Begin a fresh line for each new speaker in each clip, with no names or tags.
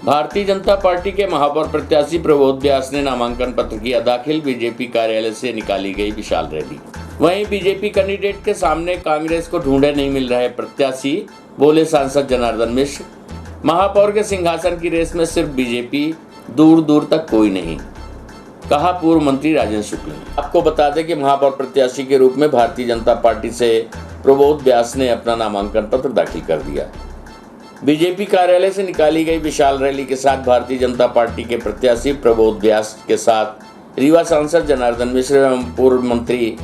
Bharatiya Janata party के महापौर प्रत्याशी प्रबोध व्यास ने नामांकन पत्र किया दाखिल। बीजेपी कार्यालय से निकाली गई विशाल रैली। वहीं बीजेपी कैंडिडेट के सामने कांग्रेस को ढूंढे नहीं मिल रहे प्रत्याशी, बोले सांसद जनार्दन मिश्र। महापौर के सिंहासन की रेस में सिर्फ बीजेपी, दूर दूर तक कोई नहीं, कहा पूर्व मंत्री राजेंद्र शुक्ल ने। आपको बता दें कि महापौर प्रत्याशी के रूप में भारतीय जनता पार्टी से प्रबोध व्यास ने अपना नामांकन पत्र दाखिल कर दिया। बीजेपी कार्यालय से निकाली गई विशाल रैली के साथ भारतीय जनता पार्टी के प्रत्याशी प्रबोध व्यास के साथ रीवा सांसद जनार्दन मिश्र एवं पूर्व मंत्री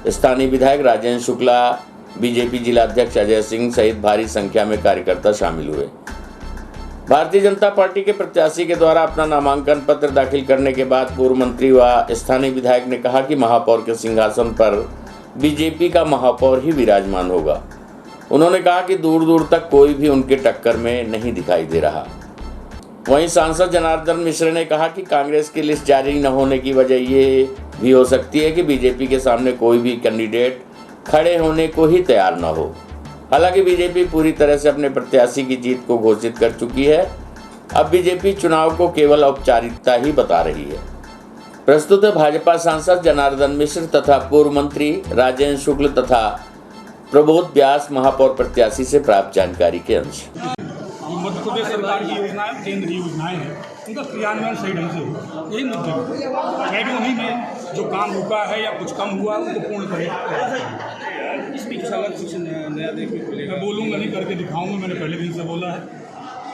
स्थानीय विधायक राजेंद्र शुक्ला, बीजेपी जिला अध्यक्ष अजय सिंह सहित भारी संख्या में कार्यकर्ता शामिल हुए। भारतीय जनता पार्टी के प्रत्याशी के द्वारा अपना नामांकन पत्र दाखिल करने के बाद पूर्व मंत्री व स्थानीय विधायक ने कहा कि महापौर के सिंहासन पर बीजेपी का महापौर ही विराजमान होगा। उन्होंने कहा कि दूर दूर तक कोई भी उनके टक्कर में नहीं दिखाई दे रहा। वहीं सांसद जनार्दन मिश्र ने कहा कि कांग्रेस की लिस्ट जारी न होने की वजह ये भी हो सकती है कि बीजेपी के सामने कोई भी कैंडिडेट खड़े होने को ही तैयार न हो। हालांकि बीजेपी पूरी तरह से अपने प्रत्याशी की जीत को घोषित कर चुकी है। अब बीजेपी चुनाव को केवल औपचारिकता ही बता रही है। प्रस्तुत है भाजपा सांसद जनार्दन मिश्र तथा पूर्व मंत्री राजेंद्र शुक्ल तथा प्रबोध व्यास महापौर प्रत्याशी से प्राप्त जानकारी के अंश।
मध्य प्रदेश सरकार की योजनाएं, केंद्रीय योजनाएं हैं, उनका क्रियान्वयन सही ढंग से हो, यही मुद्दे। मैं भी उन्हीं में जो काम रुका है या कुछ कम हुआ है उनको पूर्ण करें। इस बीच अलग कुछ नया देखने को मिलेगा। मैं बोलूँगा नहीं, करके दिखाऊंगा। मैंने पहले दिन से बोला है,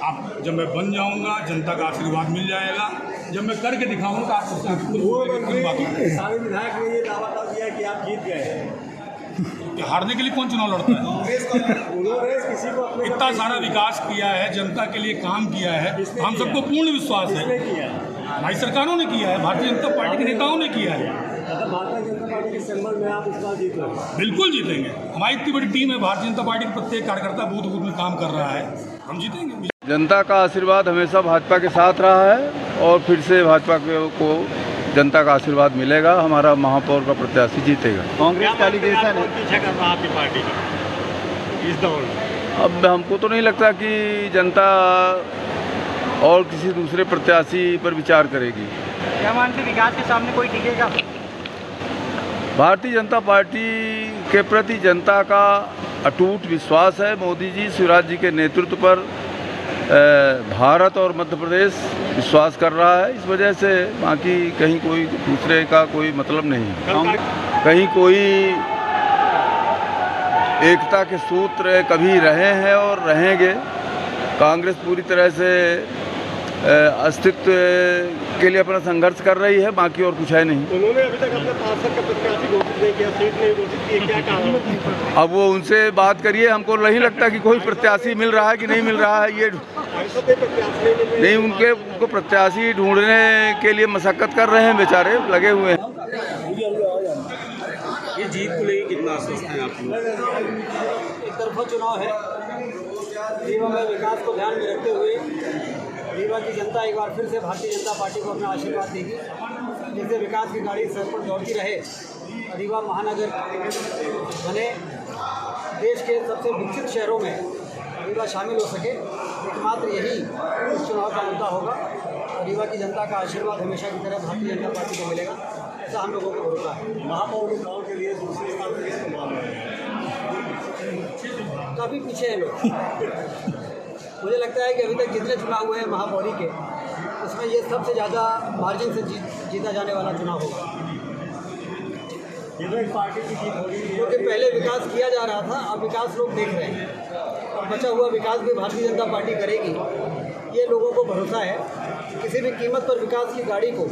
आप जब मैं बन जाऊंगा जनता का आशीर्वाद मिल जाएगा। जब मैं करके दिखाऊंगा तो आप
सारे विधायक ने ये दावा कर दिया कि आप जीत गए हैं।
हारने के लिए कौन चुनाव लड़ता है?
किसी को
इतना सारा विकास किया है, जनता के लिए काम किया है, हम सबको पूर्ण विश्वास है। हमारी सरकारों ने किया है, भारतीय जनता पार्टी के नेताओं ने किया है।
भारतीय जनता पार्टी के सिंबल में आप इस बार जीत रहे हैं।
बिल्कुल जीतेंगे। हमारी इतनी बड़ी टीम है, भारतीय जनता पार्टी के प्रत्येक कार्यकर्ता बूथ बूथ में काम कर रहा है, हम जीतेंगे।
जनता का आशीर्वाद हमेशा भाजपा के साथ रहा है और फिर से भाजपा को जनता का आशीर्वाद मिलेगा। हमारा महापौर का प्रत्याशी जीतेगा।
कांग्रेस का एलिगेशन है पीछे कर रहा आपकी पार्टी का इस दौर में।
अब हमको तो नहीं लगता कि जनता और किसी दूसरे प्रत्याशी पर विचार करेगी।
क्या मानते विकास के सामने कोई टिकेगा?
भारतीय जनता पार्टी के प्रति जनता का अटूट विश्वास है। मोदी जी, शिवराज जी के नेतृत्व पर भारत और मध्य प्रदेश विश्वास कर रहा है। इस वजह से बाकी कहीं कोई दूसरे का कोई मतलब नहीं। कहीं कोई एकता के सूत्र कभी रहे हैं और रहेंगे। कांग्रेस पूरी तरह से अस्तित्व के लिए अपना संघर्ष कर रही है, बाकी और कुछ है नहीं।
उन्होंने अभी तक अपने पार्षद का प्रत्याशी घोषित नहीं किया, सीट नहीं घोषित की, क्या कहा?
अब वो उनसे बात करिए। हमको नहीं लगता कि कोई प्रत्याशी मिल रहा है कि नहीं मिल रहा है। ये नहीं, उनको प्रत्याशी ढूंढने के लिए मशक्कत कर रहे हैं, बेचारे लगे हुए हैं।
ये जीत को लेकर कितना आश्वस्त है आप लोग? एक तरफा चुनाव है। रीवा में विकास को ध्यान में रखते हुए रीवा की जनता एक बार फिर से भारतीय जनता पार्टी को अपना आशीर्वाद देगी। जिससे विकास की गाड़ी सड़क पर दौड़ती रहे, रीवा महानगर बने, देश के सबसे विकसित शहरों में रीवा शामिल हो सके। एकमात्र यही इस चुनाव का मुद्दा होगा। रीवा की जनता का आशीर्वाद हमेशा की तरह भारतीय जनता पार्टी को मिलेगा, ऐसा हम लोगों को भरोसा है। महापौर चुनाव के लिए दूसरे स्थान पर किसको मान रहे हैं? काफ़ी पीछे हैं लोग। मुझे लगता है कि अभी तक जितने चुनाव हुए हैं महापौरी के, उसमें ये सबसे ज़्यादा मार्जिन से जीता जाने वाला चुनाव होगा। ये एक पार्टी की जीत होगी, क्योंकि पहले विकास किया जा रहा था, अब विकास लोग देख रहे हैं। अब बचा हुआ विकास भी भारतीय जनता पार्टी करेगी, ये लोगों को भरोसा है। किसी भी कीमत पर विकास की गाड़ी को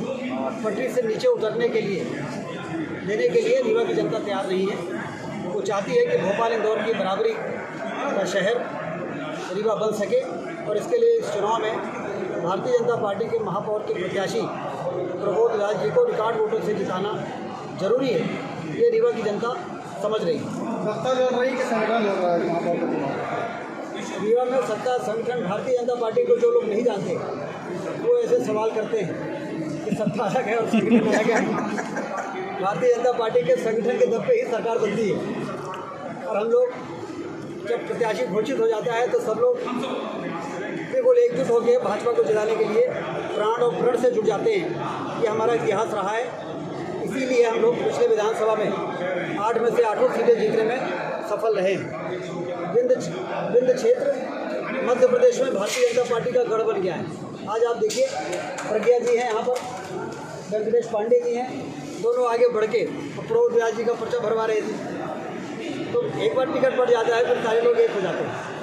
पटरी से नीचे उतरने के लिए, देने के लिए रीवा की जनता तैयार नहीं है। वो चाहती है कि भोपाल इंदौर की बराबरी का शहर रीवा बन सके, और इसके लिए इस चुनाव में भारतीय जनता पार्टी के महापौर के प्रत्याशी प्रबोध व्यास जी को रिकॉर्ड वोटों से जिताना जरूरी है। ये रीवा की जनता समझ रही है। सत्ता चल रही कि संगठन हो रहा है महापौर का चुनाव? रीवा में सत्ता संगठन, भारतीय जनता पार्टी को जो लोग नहीं जानते वो ऐसे सवाल करते हैं कि सत्ता अलग है और संगठन अलग है। भारतीय जनता पार्टी के संगठन के दम पे ही सरकार बनती है, और हम लोग जब प्रत्याशी घोषित हो जाता है तो सब लोग बिल्कुल एकजुट होकर भाजपा को जिताने के लिए प्राण और प्रण से जुट जाते हैं। ये हमारा इतिहास रहा है। इसीलिए हम लोग पिछले विधानसभा में 8 में से 8 सीटें जीतने में सफल रहे हैं। विंध्य क्षेत्र मध्य प्रदेश में भारतीय जनता पार्टी का गढ़ बन गया है। आज आप देखिए, प्रज्ञा जी हैं यहाँ पर, वेंकटेश पांडे जी हैं, दोनों आगे बढ़ के प्रमोद व्यास जी का पर्चा भरवा रहे थे। तो एक बार टिकट पड़ जाता है फिर सारे लोग एक हो जाते हैं।